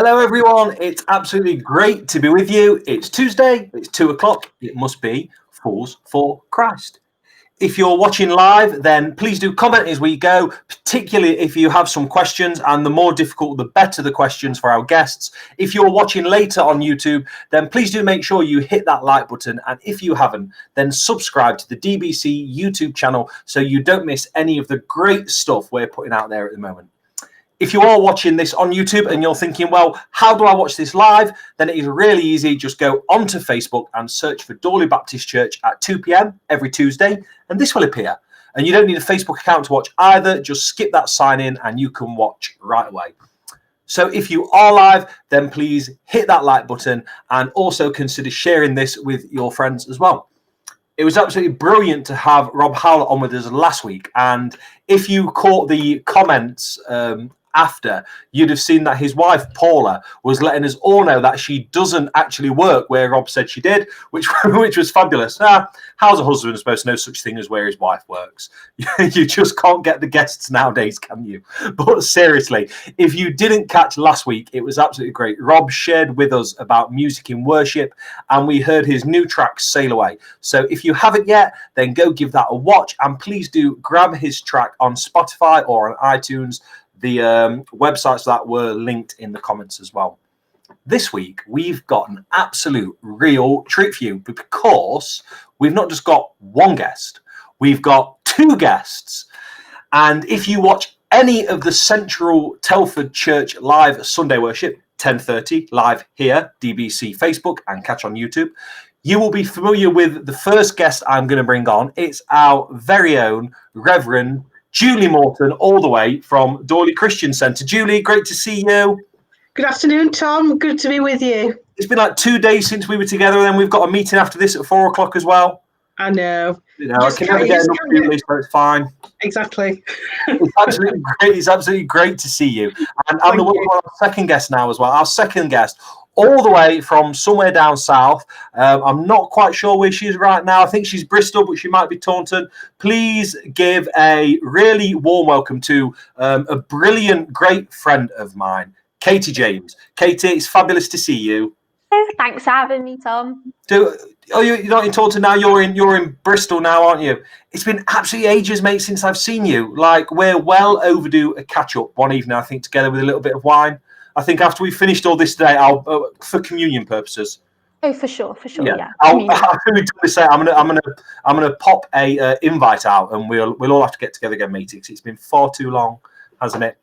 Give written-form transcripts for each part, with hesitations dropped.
Hello, everyone. It's absolutely great to be with you. It's Tuesday. It's 2:00. It must be Fools for Christ. If you're watching live, then please do comment as we go, particularly if you have some questions, and the more difficult, the better the questions for our guests. If you're watching later on YouTube, then please do make sure you hit that like button. And if you haven't, then subscribe to the DBC YouTube channel so you don't miss any of the great stuff we're putting out there at the moment. If you are watching this on YouTube and you're thinking, well, how do I watch this live? Then it is really easy. Just go onto Facebook and search for Dorley Baptist Church at 2 p.m. every Tuesday, and this will appear. And you don't need a Facebook account to watch either. Just skip that sign in and you can watch right away. So if you are live, then please hit that like button and also consider sharing this with your friends as well. It was absolutely brilliant to have Rob Howlett on with us last week. And if you caught the comments after, you'd have seen that his wife Paula was letting us all know that she doesn't actually work where Rob said she did, which was fabulous. How's a husband supposed to know such thing as where his wife works? You just can't get the guests nowadays, can you? But seriously, if you didn't catch last week, it was absolutely great. Rob shared with us about music in worship, and we heard his new track Sail Away. So if you haven't yet, then go give that a watch, and please do grab his track on Spotify or on iTunes. The websites that were linked in the comments as well. This week, we've got an absolute real treat for you because we've not just got one guest, we've got two guests. And if you watch any of the Central Telford Church live Sunday worship, 10:30 live here, DBC Facebook, and catch on YouTube, you will be familiar with the first guest I'm going to bring on. It's our very own Reverend Julie Morton, all the way from Dorley Christian Centre. Julie, great to see you. Good afternoon, Tom. Good to be with you. It's been like 2 days since we were together, and then we've got a meeting after this at 4:00 as well. I know. I can never get enough Julie, so it's fine. Exactly. It's absolutely great. It's absolutely great to see you. And I'm our second guest now as well. Our second guest, all the way from somewhere down south. I'm not quite sure where she is right now. I think she's Bristol, but she might be Taunton. Please give a really warm welcome to a brilliant, great friend of mine, Katie James. Katie, it's fabulous to see you. Thanks for having me, Tom. You're not in Taunton now. You're in Bristol now, aren't you? It's been absolutely ages, mate, since I've seen you. Like, we're well overdue a catch up one evening, I think, together with a little bit of wine. I think after we finished all this today, I'll for communion purposes. Oh, for sure, yeah. I'm gonna pop a invite out, and we'll all have to get together again, mate. It's been far too long, hasn't it?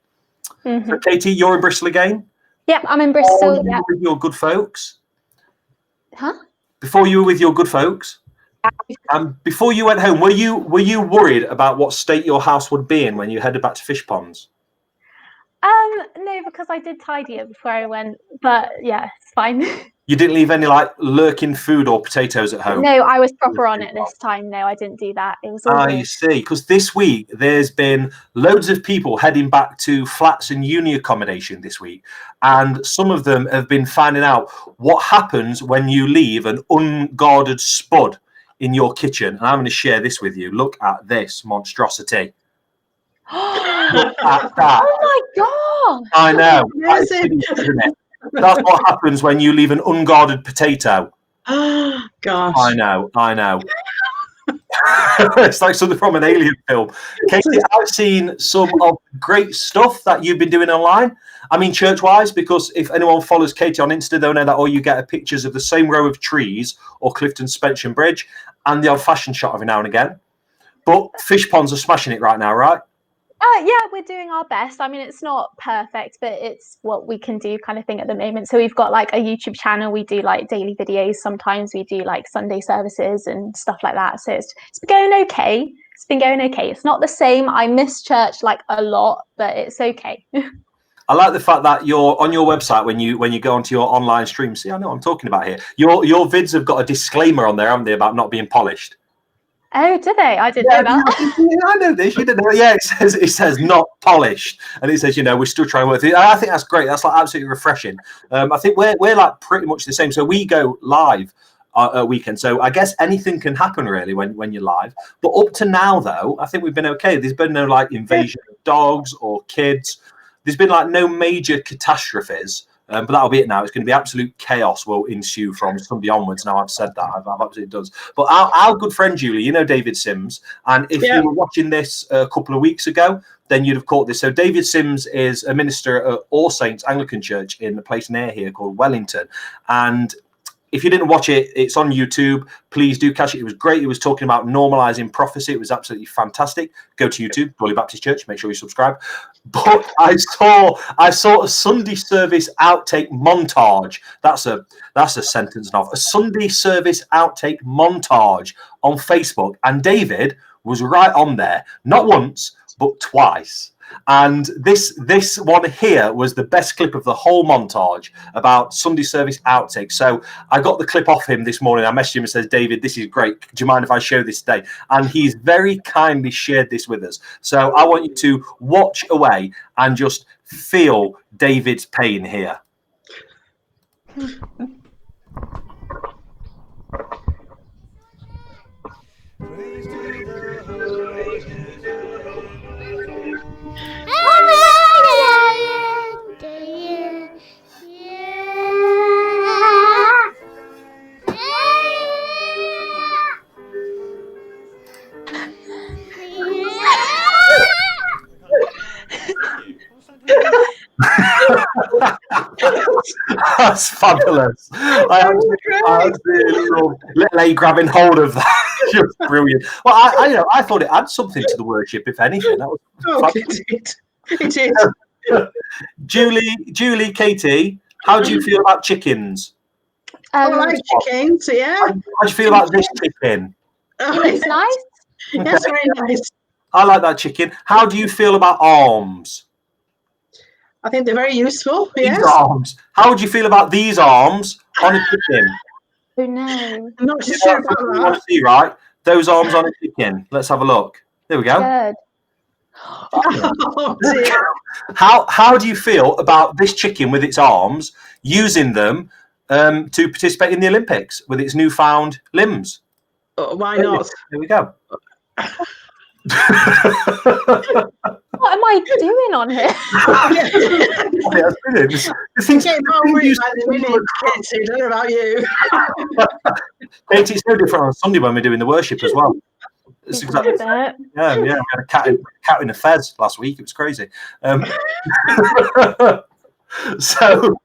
Mm-hmm. So, Katie, you're in Bristol again? Yeah, I'm in Bristol. Yeah. With your good folks? Huh? Before you were with your good folks? Before you went home, were you worried about what state your house would be in when you headed back to fish ponds? No, because I did tidy it before I went, but yeah, it's fine. You didn't leave any like lurking food or potatoes at home? No, I was proper on it this time. No, I didn't do that. It was all you see, because this week there's been loads of people heading back to flats and uni accommodation this week, and some of them have been finding out what happens when you leave an unguarded spud in your kitchen. And I'm going to share this with you. Look at this monstrosity. Look at that. Oh my god! I know. That's isn't it? That's what happens when you leave an unguarded potato. Oh gosh. I know. It's like something from an alien film. Katie, I've seen some of the great stuff that you've been doing online. I mean, church-wise, because if anyone follows Katie on Insta, they'll know that all you get are pictures of the same row of trees or Clifton Spencer Bridge and the old-fashioned shot every now and again. But fish ponds are smashing it right now, right? Yeah, we're doing our best. I mean, it's not perfect, but it's what we can do kind of thing at the moment. So we've got like a YouTube channel. We do like daily videos. Sometimes we do like Sunday services and stuff like that. So it's been going okay. It's not the same. I miss church like a lot, but it's okay. I like the fact that you're on your website when you go onto your online stream. See, I know what I'm talking about here. Your vids have got a disclaimer on there, haven't they, about not being polished? Oh, do they? I didn't know that. Yeah, I know this. You didn't know. Yeah, it says not polished, and it says we're still trying to work. I think that's great. That's like absolutely refreshing. I think we're like pretty much the same. So we go live at weekend. So I guess anything can happen really when you're live. But up to now, though, I think we've been okay. There's been no like invasion of dogs or kids. There's been like no major catastrophes But that'll be it now. It's going to be absolute chaos will ensue from Sunday onwards. Now I've said that, I've absolutely done. But our good friend Julie, you know David Sims, and if you were watching this a couple of weeks ago, then you'd have caught this. So David Sims is a minister at All Saints Anglican Church in a place near here called Wellington, and if you didn't watch it, it's on YouTube. Please do catch it. It was great. He was talking about normalizing prophecy. It was absolutely fantastic. Go to YouTube, Holy Baptist Church. Make sure you subscribe. But I saw a Sunday service outtake montage. That's a sentence now. A Sunday service outtake montage on Facebook, and David was right on there, not once but twice. And this one here was the best clip of the whole montage about Sunday service outtake. So I got the clip off him this morning. I messaged him and says, David, this is great. Do you mind if I show this today? And he's very kindly shared this with us. So I want you to watch away and just feel David's pain here. That's fabulous. I absolutely love little A grabbing hold of that. Just brilliant. Well, I thought it adds something to the worship, if anything. That was It did. Julie, Katie, how do you feel about chickens? I like chickens, yeah. How do you feel about this chicken? It's nice. Yes, very nice. I like that chicken. How do you feel about arms? I think they're very useful. Yes. These arms. How would you feel about these arms on a chicken? Oh no. I'm not sure about You want to see, right? Those arms on a chicken. Let's have a look. There we go. Good. Oh, dear. How do you feel about this chicken with its arms, using them to participate in the Olympics with its newfound limbs? Why not? There we go. What am I doing on here? Yeah, that's brilliant. I don't know about you. Katie, it's no different on Sunday when we're doing the worship as well. It's exactly, yeah. We had a cat in a fez last week. It was crazy. So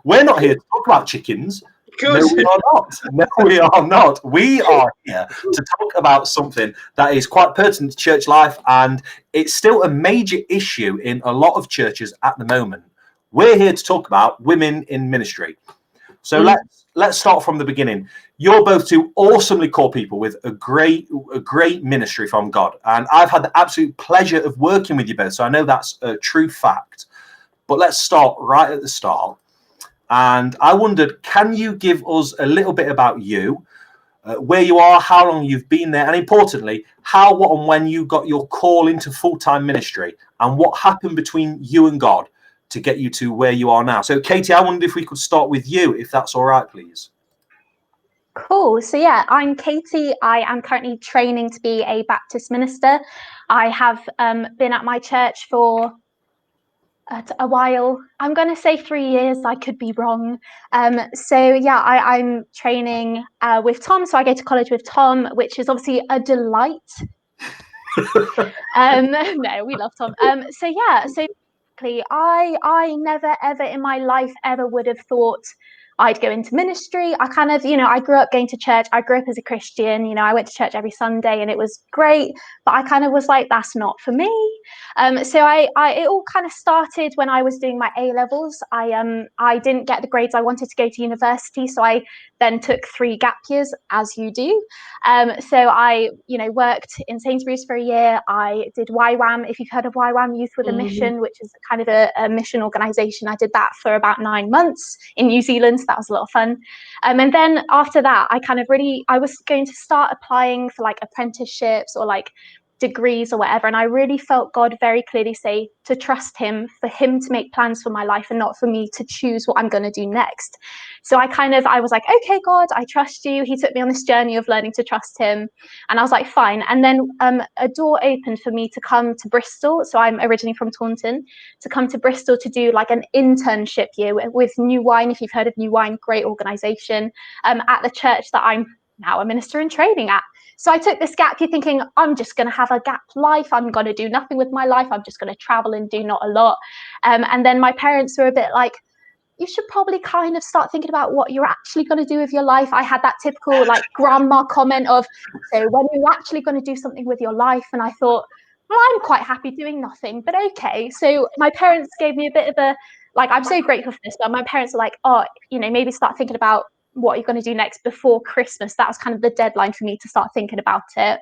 we're not here to talk about chickens. No, we are not. No, we are not. We are here to talk about something that is quite pertinent to church life, and it's still a major issue in a lot of churches at the moment. We're here to talk about women in ministry. So let's start from the beginning. You're both two awesomely cool people with a great ministry from God, and I've had the absolute pleasure of working with you both. So I know that's a true fact. But let's start right at the start. And I wondered, can you give us a little bit about you, where you are, how long you've been there, and importantly, how, what, and when you got your call into full-time ministry, and what happened between you and God to get you to where you are now. So, Katie, I wondered if we could start with you, if that's all right, please. Cool. So yeah, I'm Katie. I am currently training to be a Baptist minister. I have been at my church for a while. I'm going to say 3 years. I could be wrong. So yeah, I'm training with Tom. So I go to college with Tom, which is obviously a delight. No, we love Tom. So yeah, so basically, I never ever in my life ever would have thought I'd go into ministry. I kind of, I grew up going to church. I grew up as a Christian. I went to church every Sunday and it was great. But I kind of was like, that's not for me. So it all kind of started when I was doing my A-levels. I didn't get the grades I wanted to go to university. So I then took 3 gap years, as you do. So I, worked in Sainsbury's for a year. I did YWAM, if you've heard of YWAM, Youth with a Mission, which is kind of a mission organisation. I did that for about 9 months in New Zealand. So that was a lot of fun. And then after that, I was going to start applying for like apprenticeships or like degrees or whatever. And I really felt God very clearly say to trust him, for him to make plans for my life and not for me to choose what I'm going to do next. So I was like, okay, God, I trust you. He took me on this journey of learning to trust him. And I was like, fine. And then a door opened for me to come to Bristol. So I'm originally from Taunton, to come to Bristol to do like an internship year with New Wine. If you've heard of New Wine, great organization, at the church that I'm now a minister in training at. So I took this gap year thinking, I'm just going to have a gap life. I'm going to do nothing with my life. I'm just going to travel and do not a lot. And then my parents were a bit like, you should probably kind of start thinking about what you're actually going to do with your life. I had that typical like grandma comment of, so when are you actually going to do something with your life? And I thought, well, I'm quite happy doing nothing, but okay. So my parents gave me a bit of a, like, I'm so grateful for this, but my parents are like, oh, maybe start thinking about what you're going to do next before Christmas. That was kind of the deadline for me to start thinking about it.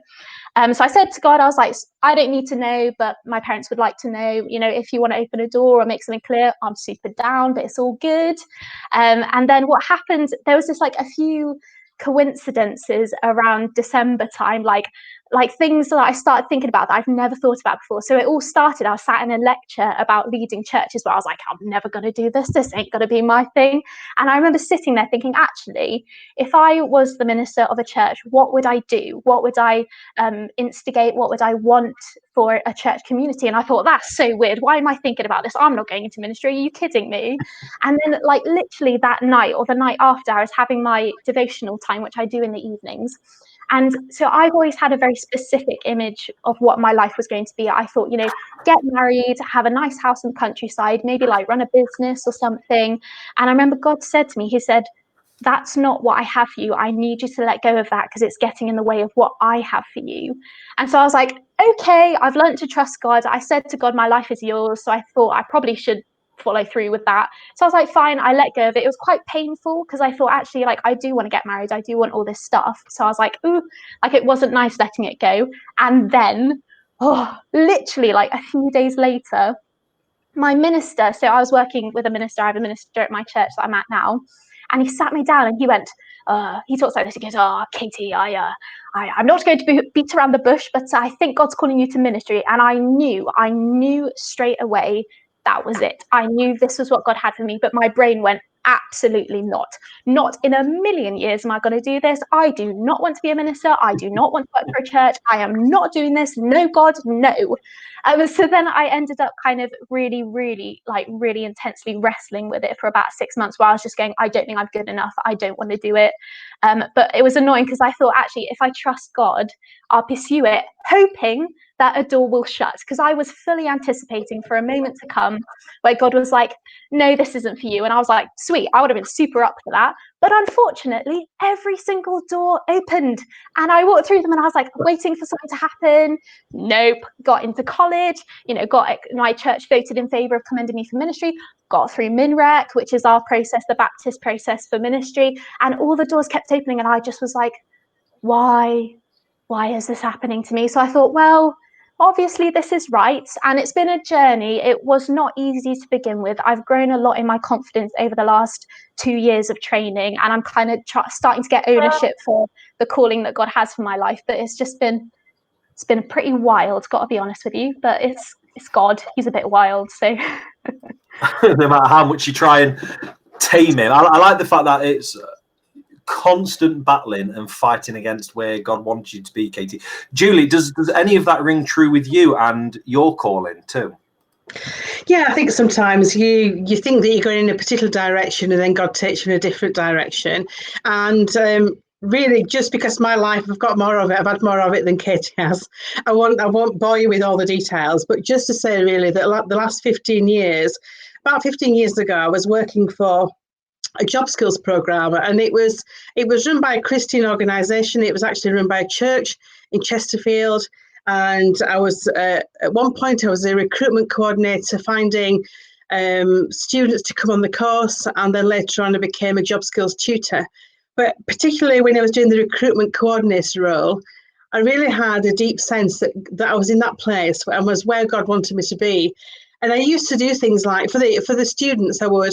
So I said to God, I was like, I don't need to know, but my parents would like to know, if you want to open a door or make something clear, I'm super down, but it's all good. And then what happened, there was just like a few coincidences around December time, like things that I started thinking about that I've never thought about before. So it all started, I was sat in a lecture about leading churches where I was like, I'm never going to do this. This ain't going to be my thing. And I remember sitting there thinking, actually, if I was the minister of a church, what would I do? What would I instigate? What would I want for a church community? And I thought, that's so weird. Why am I thinking about this? I'm not going into ministry. Are you kidding me? And then like literally that night or the night after, I was having my devotional time, which I do in the evenings. And so I've always had a very specific image of what my life was going to be. I thought, get married, have a nice house in the countryside, maybe like run a business or something. And I remember God said to me, he said, that's not what I have for you. I need you to let go of that because it's getting in the way of what I have for you. And so I was like, okay, I've learned to trust God. I said to God, my life is yours. So I thought I probably should follow through with that. So I was like, fine, I let go of it. It was quite painful because I thought actually like I do want to get married. I do want all this stuff. So I was like, ooh, like it wasn't nice letting it go. And then, literally like a few days later, my minister, so I was working with a minister, I have a minister at my church that I'm at now, and he sat me down and he went, he talks like this, he goes, Katie, I'm not going to beat around the bush, but I think God's calling you to ministry. And I knew straight away that was it. I knew this was what God had for me, but my brain went, absolutely not in a million years am I going to do this. I do not want to be a minister. I do not want to work for a church. I am not doing this. No, God, no. So then I ended up kind of really intensely wrestling with it for about 6 months, where I was just going, I don't think I'm good enough. I don't want to do it. But it was annoying because I thought, actually, if I trust God, I'll pursue it, hoping that a door will shut, because I was fully anticipating for a moment to come where God was like, no, this isn't for you. And I was like, sweet, I would have been super up for that. But unfortunately, every single door opened and I walked through them and I was like waiting for something to happen. Nope. Got into college, my church voted in favor of commending me for ministry, got through MinRec, which is our process, the Baptist process for ministry. And all the doors kept opening. And I just was like, why is this happening to me? So I thought, well, obviously this is right. And it's been a journey. It was not easy to begin with. I've grown a lot in my confidence over the last 2 years of training, and I'm kind of starting to get ownership for the calling that God has for my life. But it's been pretty wild, got to be honest with you. But it's God. He's a bit wild. So no matter how much you try and tame him, I like the fact that it's constant battling and fighting against where God wants you to be, Katie. Julie, does any of that ring true with you and your calling too? Yeah, I think sometimes you think that you're going in a particular direction and then God takes you in a different direction. And really, just because my life, I've got more of it, I've had more of it than Katie has. I won't bore you with all the details, but just to say really that the last 15 years, about 15 years ago, I was working for a job skills program, and it was run by a Christian organisation. It was actually run by a church in Chesterfield, and I was at one point I was a recruitment coordinator, finding students to come on the course, and then later on I became a job skills tutor. But particularly when I was doing the recruitment coordinator role, I really had a deep sense that I was in that place and was where God wanted me to be. And I used to do things like for the students, I would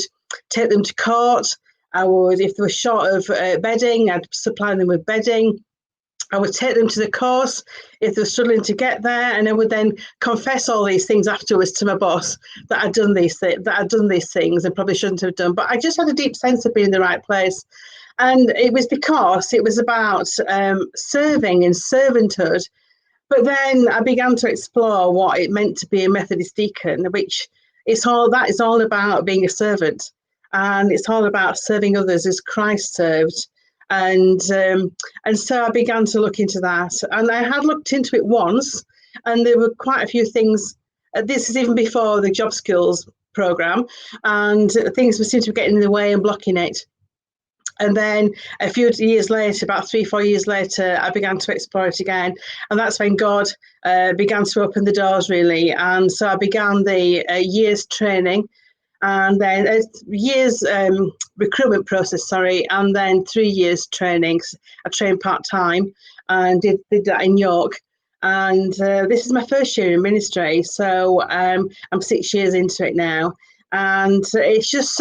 take them to court. I would, if they were short of bedding, I'd supply them with bedding. I would take them to the course if they were struggling to get there, and I would then confess all these things afterwards to my boss that I'd done these things and probably shouldn't have done. But I just had a deep sense of being in the right place, and it was because it was about serving and servanthood. But then I began to explore what it meant to be a Methodist deacon, which is all about being a servant, and it's all about serving others as Christ served. And so I began to look into that, and I had looked into it once, and there were quite a few things. This is even before the job skills program, and things seemed to be getting in the way and blocking it. And then a few years later, about 3-4 years later, I began to explore it again. And that's when God began to open the doors, really. And so I began the years training, and then years recruitment process, and then 3 years training. I trained part-time and did that in York. And this is my first year in ministry. So I'm 6 years into it now. And it's just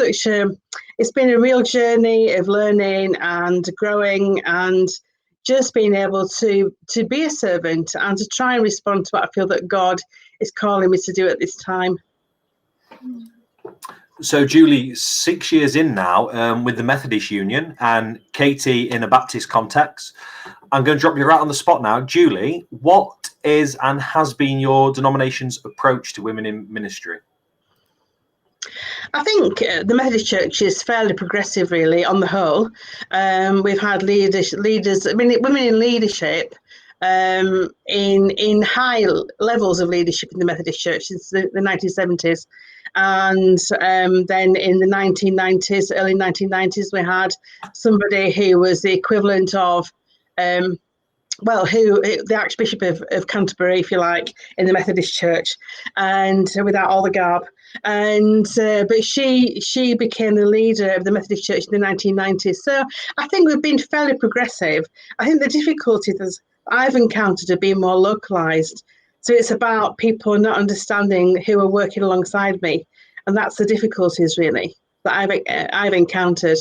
it's been a real journey of learning and growing, and just being able to be a servant and to try and respond to what I feel that God is calling me to do at this time. So Julie, 6 years in now with the Methodist Union, and Katie in a Baptist context. I'm going to drop you right on the spot now. Julie, what is and has been your denomination's approach to women in ministry? I think the Methodist Church is fairly progressive, really, on the whole. We've had leaders, women in leadership, in high levels of leadership in the Methodist Church since the 1970s. And then in the 1990s, early 1990s, we had somebody who was the equivalent of the Archbishop of Canterbury, if you like, in the Methodist Church, and without all the garb. And but she became the leader of the Methodist Church in the 1990s. So I think we've been fairly progressive. I think the difficulties that I've encountered have been more localized. So it's about people not understanding who are working alongside me, and that's the difficulties really that I've encountered.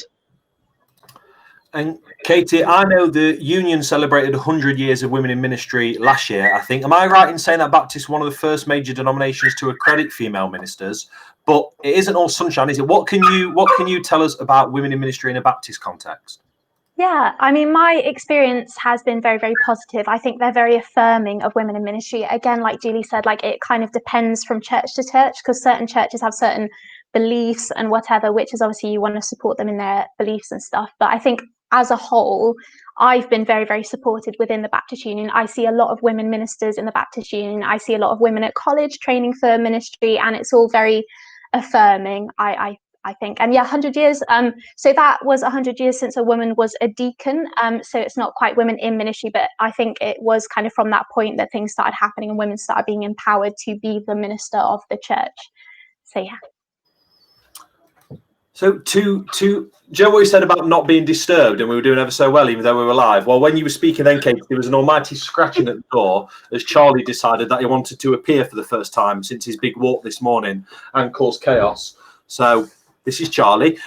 And Katie, I know the union celebrated 100 years of women in ministry last year, I think. Am I right in saying that Baptist is one of the first major denominations to accredit female ministers? But it isn't all sunshine, is it? What can you tell us about women in ministry in a Baptist context? Yeah, I mean, my experience has been very, very positive. I think they're very affirming of women in ministry. Again, like Julie said, like it kind of depends from church to church, because certain churches have certain beliefs and whatever, which is obviously you want to support them in their beliefs and stuff. But I think as a whole, I've been very, very supported within the Baptist Union. I see a lot of women ministers in the Baptist Union. I see a lot of women at college training for ministry, and it's all very affirming, I think. And yeah, 100 years. So that was 100 years since a woman was a deacon. So it's not quite women in ministry, but I think it was kind of from that point that things started happening and women started being empowered to be the minister of the church. So yeah. So to Joe, what you said about not being disturbed and we were doing ever so well, even though we were live. Well, when you were speaking then, Kate, there was an almighty scratching at the door as Charlie decided that he wanted to appear for the first time since his big walk this morning and cause chaos. So this is Charlie.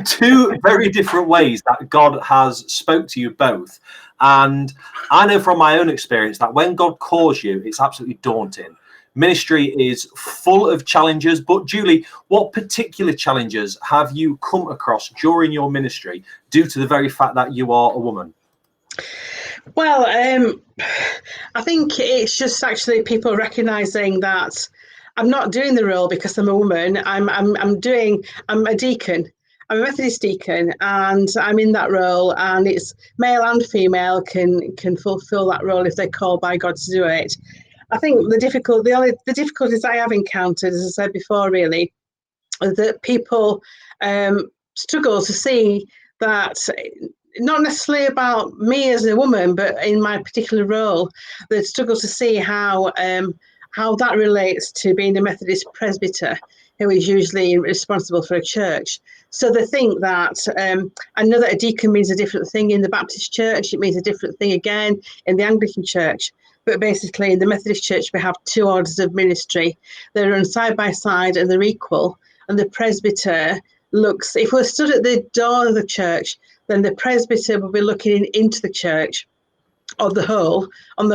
Two very different ways that God has spoke to you both. And I know from my own experience that when God calls you, it's absolutely daunting. Ministry is full of challenges, but Julie, what particular challenges have you come across during your ministry due to the very fact that you are a woman? Well, I think it's just actually people recognizing that I'm not doing the role because I'm a woman. I'm a deacon. I'm a Methodist deacon, and I'm in that role, and it's male and female can fulfill that role if they're called by God to do it. I think the difficulties I have encountered, as I said before, really, is that people struggle to see that, not necessarily about me as a woman, but in my particular role, they struggle to see how that relates to being a Methodist presbyter, who is usually responsible for a church. So they think that, I know that a deacon means a different thing in the Baptist church, it means a different thing again in the Anglican church. But basically, in the Methodist Church, we have two orders of ministry. They run side by side and they're equal. And the presbyter looks, if we're stood at the door of the church, then the presbyter will be looking into the church. on the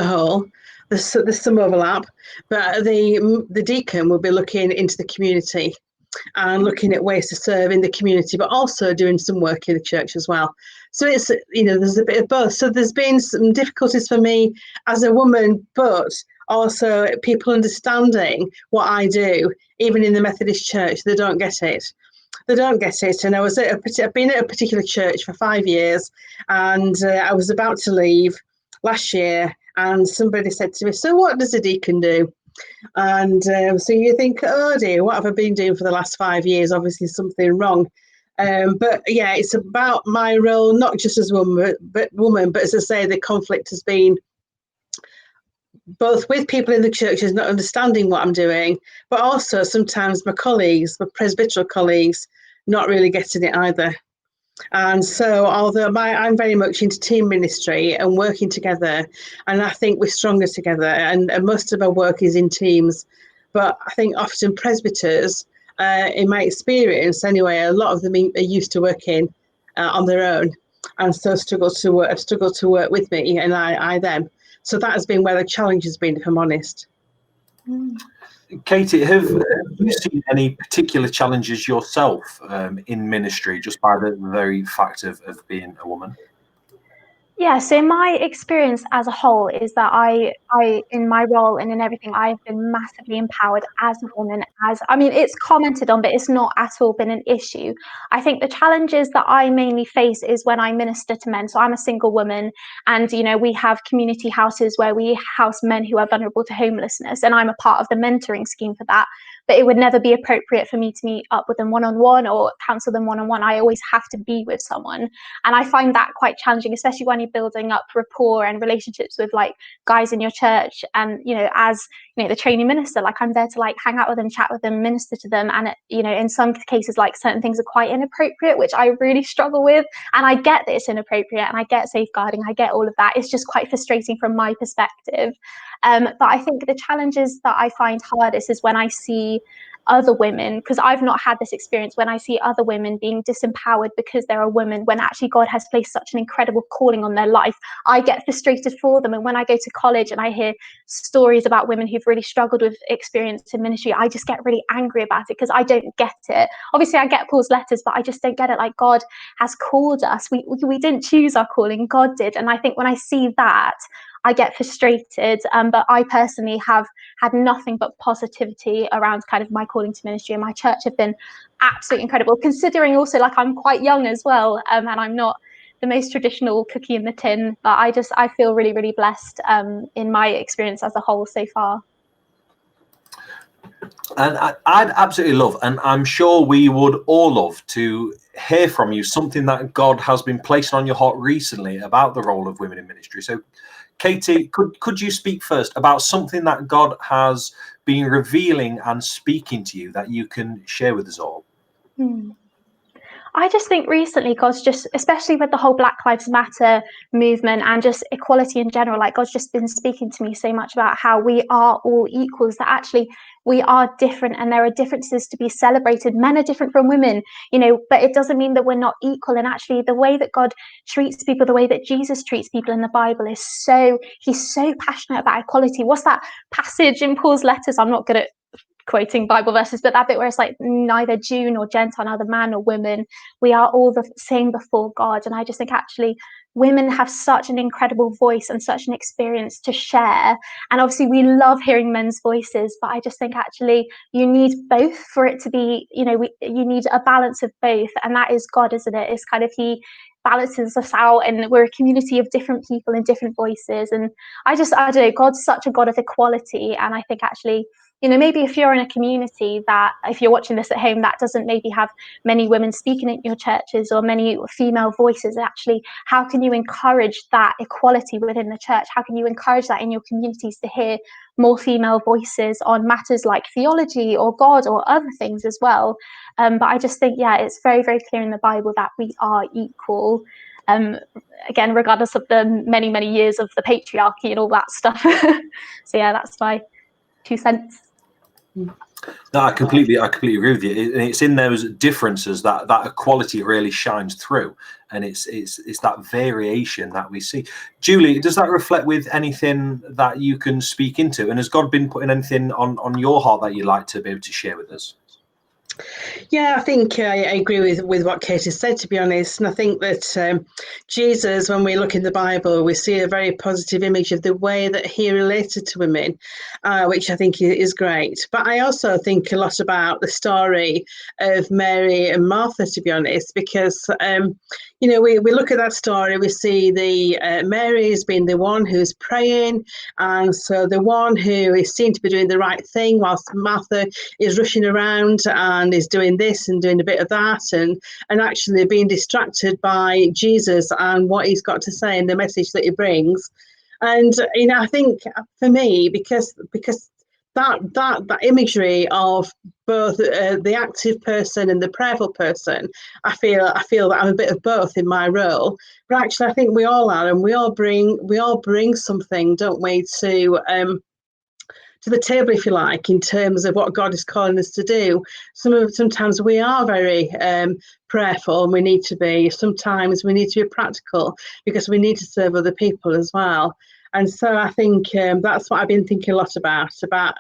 whole, there's some overlap, but the deacon will be looking into the community and looking at ways to serve in the community, but also doing some work in the church as well. So it's, there's a bit of both. So there's been some difficulties for me as a woman, but also people understanding what I do, even in the Methodist Church. They don't get it. And I've been at a particular church for 5 years, and I was about to leave last year, and somebody said to me, "So what does a deacon do?" And so you think, "Oh dear, what have I been doing for the last 5 years? Obviously something wrong." But yeah, it's about my role, not just as woman, but as I say, the conflict has been both with people in the churches not understanding what I'm doing, but also sometimes my presbyteral colleagues, not really getting it either. And so, although I'm very much into team ministry and working together, and I think we're stronger together, and most of our work is in teams. But I think often presbyters, in my experience anyway, a lot of them are used to working on their own, and so struggle to work with me, and I them. So that has been where the challenge has been, if I'm honest. Katie, have you seen any particular challenges yourself in ministry, just by the very fact of being a woman? Yeah, so my experience as a whole is that I in my role and in everything, I've been massively empowered as a woman. It's commented on, but it's not at all been an issue. I think the challenges that I mainly face is when I minister to men. So I'm a single woman, and we have community houses where we house men who are vulnerable to homelessness, and I'm a part of the mentoring scheme for that. But it would never be appropriate for me to meet up with them one-on-one or counsel them one-on-one. I always have to be with someone. And I find that quite challenging, especially when you're building up rapport and relationships with like guys in your church. And, as the training minister, like I'm there to like hang out with them, chat with them, minister to them. And, in some cases, like certain things are quite inappropriate, which I really struggle with. And I get that it's inappropriate and I get safeguarding, I get all of that. It's just quite frustrating from my perspective. But I think the challenges that I find hardest is when I see other women, because I've not had this experience, when I see other women being disempowered because they're a woman, when actually God has placed such an incredible calling on their life. I get frustrated for them. And when I go to college and I hear stories about women who've really struggled with experience in ministry, I just get really angry about it because I don't get it. Obviously, I get Paul's letters, but I just don't get it. Like, God has called us. We didn't choose our calling, God did. And I think when I see that, I get frustrated, but I personally have had nothing but positivity around kind of my calling to ministry, and my church have been absolutely incredible, considering also like I'm quite young as well, and I'm not the most traditional cookie in the tin, but I feel really, really blessed in my experience as a whole so far. And I'd absolutely love, and I'm sure we would all love to hear from you, something that God has been placing on your heart recently about the role of women in ministry. So Katie, could you speak first about something that God has been revealing and speaking to you that you can share with us all? I just think recently God's just, especially with the whole Black Lives Matter movement and just equality in general, like God's just been speaking to me so much about how we are all equals, that actually we are different and there are differences to be celebrated. Men are different from women, but it doesn't mean that we're not equal. And actually the way that God treats people, the way that Jesus treats people in the Bible he's so passionate about equality. What's that passage in Paul's letters? I'm not good at quoting Bible verses, but that bit where it's like neither Jew nor Gentile, neither man nor woman, we are all the same before God. And I just think actually women have such an incredible voice and such an experience to share. And obviously we love hearing men's voices, but I just think actually you need both for it to be, you need a balance of both. And that is God, isn't it? It's kind of He balances us out, and we're a community of different people and different voices. And I don't know, God's such a God of equality. And I think actually, maybe if you're in a community that, if you're watching this at home, that doesn't maybe have many women speaking in your churches or many female voices, actually, how can you encourage that equality within the church? How can you encourage that in your communities to hear more female voices on matters like theology or God or other things as well? But I just think, it's very, very clear in the Bible that we are equal. Again, regardless of the many, many years of the patriarchy and all that stuff. So that's my 2 cents. No, I completely agree with you. It's in those differences that equality really shines through, and it's that variation that we see. Julie, does that reflect with anything that you can speak into? And has God been putting anything on your heart that you'd like to be able to share with us? Yeah, I think I agree with what Kate has said, to be honest. And I think that Jesus, when we look in the Bible, we see a very positive image of the way that he related to women, which I think is great. But I also think a lot about the story of Mary and Martha, to be honest, because, we look at that story, we see Mary as being the one who's praying, and so the one who is seen to be doing the right thing, whilst Martha is rushing around and is doing this and doing a bit of that, and actually being distracted by Jesus and what he's got to say and the message that he brings. And I think for me, because that imagery of both the active person and the prayerful person, I feel that I'm a bit of both in my role. But actually, I think we all are, and we all bring something, don't we, to the table, if you like, in terms of what God is calling us to do. Sometimes we are very prayerful, and we need to be. Sometimes we need to be practical because we need to serve other people as well. And so I think that's what I've been thinking a lot about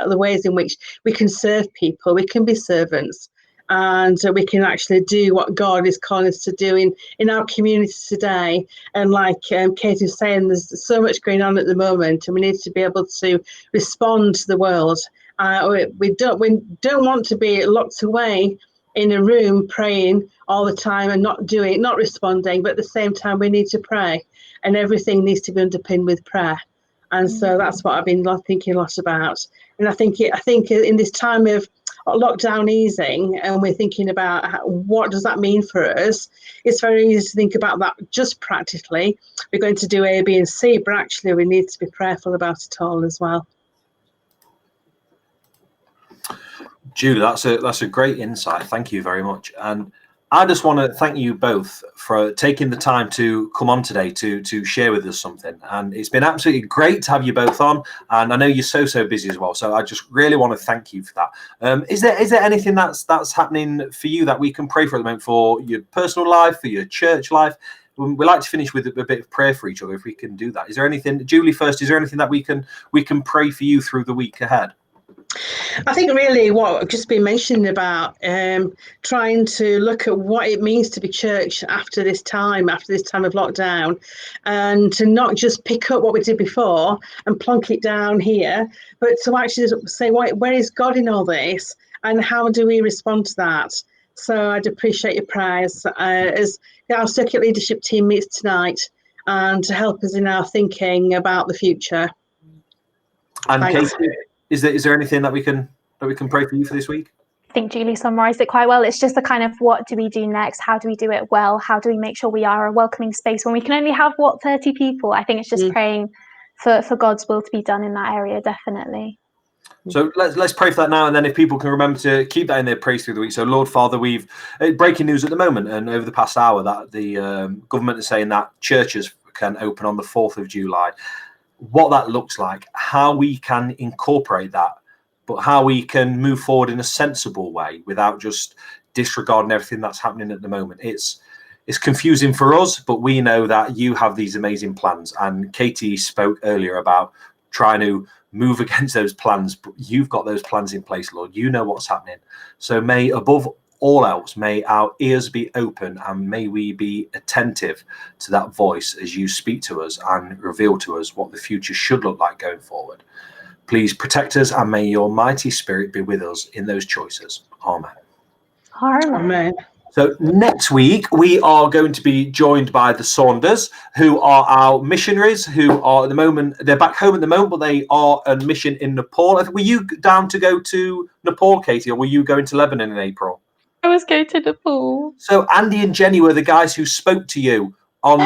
the ways in which we can serve people. We can be servants, and we can actually do what God is calling us to do in our community today. And like Kate is saying, there's so much going on at the moment, and we need to be able to respond to the world. We don't want to be locked away in a room praying all the time and not responding, but at the same time we need to pray, and everything needs to be underpinned with prayer. And so that's what I've been thinking a lot about. And I think in this time of lockdown easing, and we're thinking about what does that mean for us, it's very easy to think about that just practically. We're going to do A, B and C, but actually we need to be prayerful about it all as well. Julie, that's a great insight. Thank you very much. And I just want to thank you both for taking the time to come on today to share with us something. And it's been absolutely great to have you both on. And I know you're so busy as well. So I just really want to thank you for that. Is there anything that's happening for you that we can pray for at the moment, for your personal life, for your church life? We like to finish with a bit of prayer for each other, if we can do that. Is there anything, Julie first, is there anything that we can pray for you through the week ahead? I think really what I've just been mentioning about trying to look at what it means to be church after this time of lockdown, and to not just pick up what we did before and plonk it down here, but to actually say, where is God in all this, and how do we respond to that? So I'd appreciate your prayers as our circuit leadership team meets tonight, and to help us in our thinking about the future. And Katie, is there anything that we can pray for you for this week? I think Julie summarised it quite well. It's just the kind of, what do we do next? How do we do it well? How do we make sure we are a welcoming space when we can only have 30 people? I think it's just praying for God's will to be done in that area, definitely. So let's pray for that now, and then if people can remember to keep that in their praise through the week. So Lord Father, we've breaking news at the moment, and over the past hour, that the government is saying that churches can open on the 4th of July. What that looks like, how we can incorporate that, but how we can move forward in a sensible way without just disregarding everything that's happening at the moment. It's confusing for us, but we know that you have these amazing plans. And Katie spoke earlier about trying to move against those plans, but you've got those plans in place, Lord. You know what's happening. So may, above all else, may our ears be open, and may we be attentive to that voice as you speak to us and reveal to us what the future should look like going forward. Please protect us, and may your mighty spirit be with us in those choices. Amen. Amen. So next week, we are going to be joined by the Saunders, who are our missionaries, who are at the moment, they're back home at the moment, but they are on mission in Nepal. Were you down to go to Nepal, Katie, or were you going to Lebanon in April? I was going to Nepal. So Andy and Jenny were the guys who spoke to you on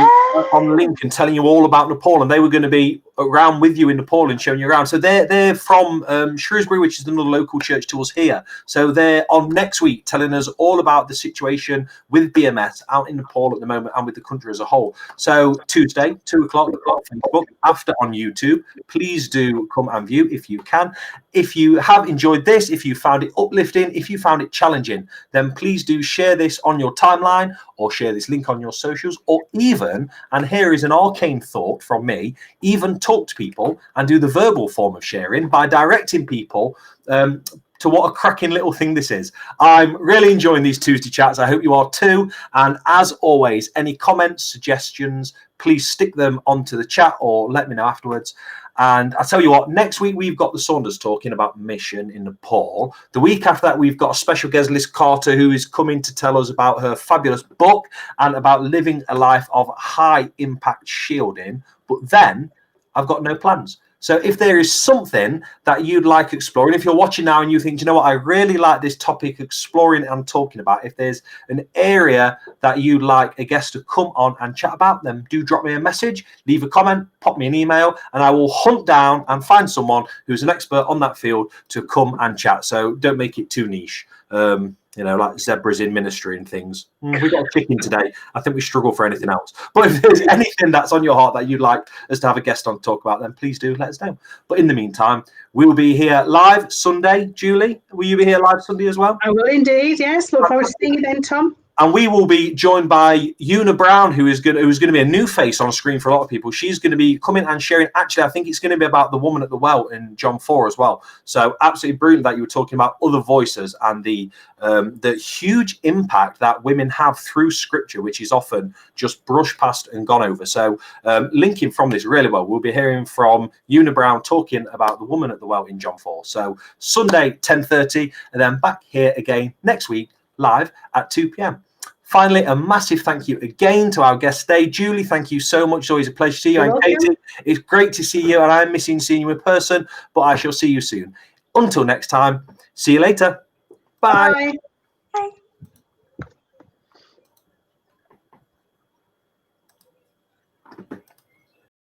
LinkedIn, telling you all about Nepal, and they were going to be around with you in Nepal and showing you around. So they're from Shrewsbury, which is another local church to us here. So they're on next week telling us all about the situation with BMS out in Nepal at the moment and with the country as a whole. So Tuesday, 2 o'clock on Facebook, after on YouTube. Please do come and view if you can. If you have enjoyed this, if you found it uplifting, if you found it challenging, then please do share this on your timeline or share this link on your socials, or even, and here is an arcane thought from me, even talk to people and do the verbal form of sharing by directing people to what a cracking little thing this is. I'm really enjoying these Tuesday chats. I hope you are too. And as always, any comments, suggestions, please stick them onto the chat or let me know afterwards. And I tell you what, next week we've got the Saunders talking about mission in Nepal. The week after that, we've got a special guest, Liz Carter, who is coming to tell us about her fabulous book and about living a life of high impact shielding. But then I've got no plans. So if there is something that you'd like exploring, if you're watching now and you think, you know what, I really like this topic, exploring and talking about, if there's an area that you'd like a guest to come on and chat about, then do drop me a message, leave a comment, pop me an email, and I will hunt down and find someone who's an expert on that field to come and chat. So don't make it too niche. You know, like zebras in ministry and things. We got a chicken today. I think we struggle for anything else. But if there's anything that's on your heart that you'd like us to have a guest on to talk about, then please do let us know. But in the meantime, we'll be here live Sunday. Julie, will you be here live Sunday as well? I will indeed, yes. Look forward to seeing you then, Tom. And we will be joined by Una Brown, who is going to be a new face on screen for a lot of people. She's going to be coming and sharing. Actually, I think it's going to be about the woman at the well in John 4 as well. So absolutely brilliant that you were talking about other voices and the huge impact that women have through Scripture, which is often just brushed past and gone over. So linking from this really well, we'll be hearing from Una Brown talking about the woman at the well in John 4. So Sunday, 10:30, and then back here again next week, live at 2 p.m. Finally, a massive thank you again to our guest today. Julie, thank you so much. It's always a pleasure to see you. And Katie, it's great to see you, and I'm missing seeing you in person, but I shall see you soon. Until next time, see you later. Bye. Bye. Bye.